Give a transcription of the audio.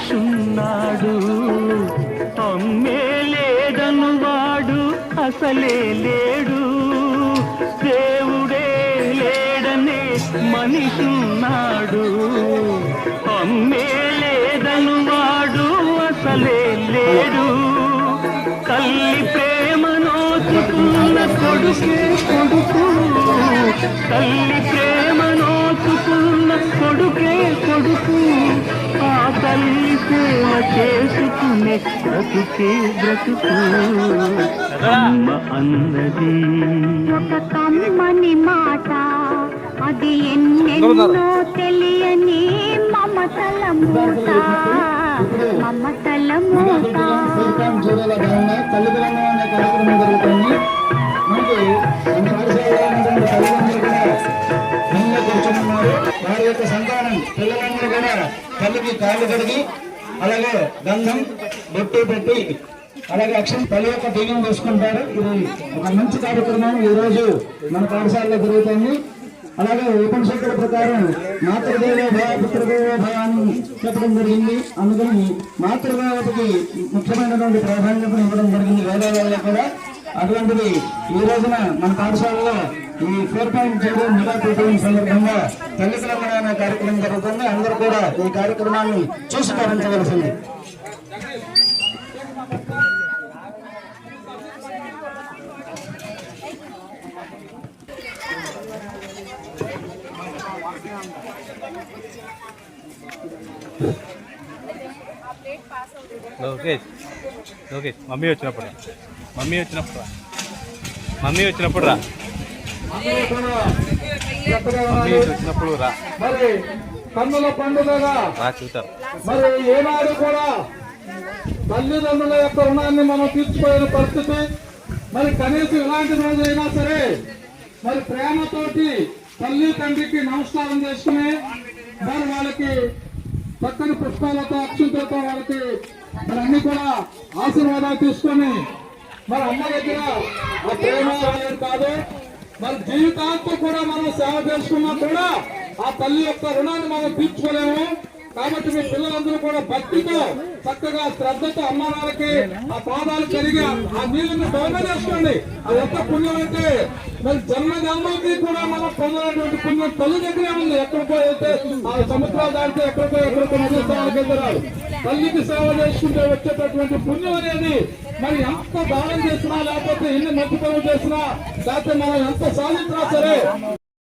మనిషున్నాడు, అమ్మే లేదను వాడు అసలే లేడు. దేవుడే లేడనే మనిషున్నాడు, అమ్మే లేదను వాడు అసలే లేడు. తల్లి ప్రేమ నోచుకున్న కొడుకే కొడుకు, తల్లి ప్రేమ నోచుకున్న కొడుకే కొడుకు. ఆ తల్లి సేవ చేసుకునే బ్రతుకే బ్రతుకు. అమ్మ అన్నది ఒక కమ్మని మాట, అది ఎన్నెన్నో తెలియని మమతల మూట, మమతల మూట. వారి యొక్క సంతానం పిల్లలందరూ కూడా తల్లికి కాళ్ళు కడిగి అలాగే గంధం బొట్టు పెట్టి అలాగే అక్షం తల్లి యొక్క బియ్యం వేసుకుంటారు. ఇది ఒక మంచి కార్యక్రమం ఈ రోజు మన పాఠశాలలో జరుగుతుంది. అలాగే ఉపనిషత్తుల ప్రకారం మాతృదేవో భవ పుత్రదేవో భవ అని చెప్పడం జరిగింది. అందుకని మాతృదేవతకి ముఖ్యమైనటువంటి ప్రాధాన్యతను ఇవ్వడం జరిగింది వేదాలలో కూడా. అటువంటిది ఈ రోజున మన పాఠశాలలో ఈ 4.0 మెగా పీఠం సందర్భంగా తల్లిదండ్రుల అనే కార్యక్రమం జరుగుతుంది. అందరూ కూడా ఈ కార్యక్రమాన్ని చూసి పాటించవలసింది. లోకేష్ లోకేష్ మమ్మీ వచ్చినప్పుడు రా మరి కన్నుల పండుగగా చూద్దాం. మరి ఏనాడు కూడా తల్లిదండ్రుల యొక్క రుణాన్ని మనం తీర్చుకోలేని పరిస్థితి. మరి కనీసం ఇలాంటి రోజైనా సరే మరి ప్రేమతోటి తల్లి తండ్రికి నమస్కారం చేసుకుని మరి వాళ్ళకి చక్కని పుష్పాలతో అక్షంతలతో వాళ్ళకి మరి అన్ని కూడా ఆశీర్వాదాలు తీసుకొని మరి అమ్మ దగ్గర ఆ ప్రేమ అనేది కాదు, మరి జీవితాంతం కూడా మనం సేవ చేసుకున్నా కూడా ఆ తల్లి యొక్క రుణాన్ని మనం తీర్చుకోలేము. కాబట్టి మీ పిల్లలందరూ కూడా భక్తితో చక్కగా శ్రద్ధతో అమ్మానాలకి ఆ పాదాలు కరిగి ఆ నీళ్ళని దొంగ చేసుకోండి. అది ఎంత పుణ్యం అంటే మరి జన్మకి కూడా మనం పొందినటువంటి పుణ్యం తల్లి దగ్గరే ఉంది. ఎక్కడికో వెళ్తే ఆ సముద్రాలు దాటితే ఎక్కడికో నదీస్థానాలకు వెళ్తున్నారు. తల్లికి సేవ చేసుకుంటే వచ్చేటటువంటి పుణ్యం అనేది మరి ఎంత దానం చేసినా లేకపోతే ఎన్ని మంచి పనులు చేసినా లేకపోతే మనం ఎంత సాధించినా సరే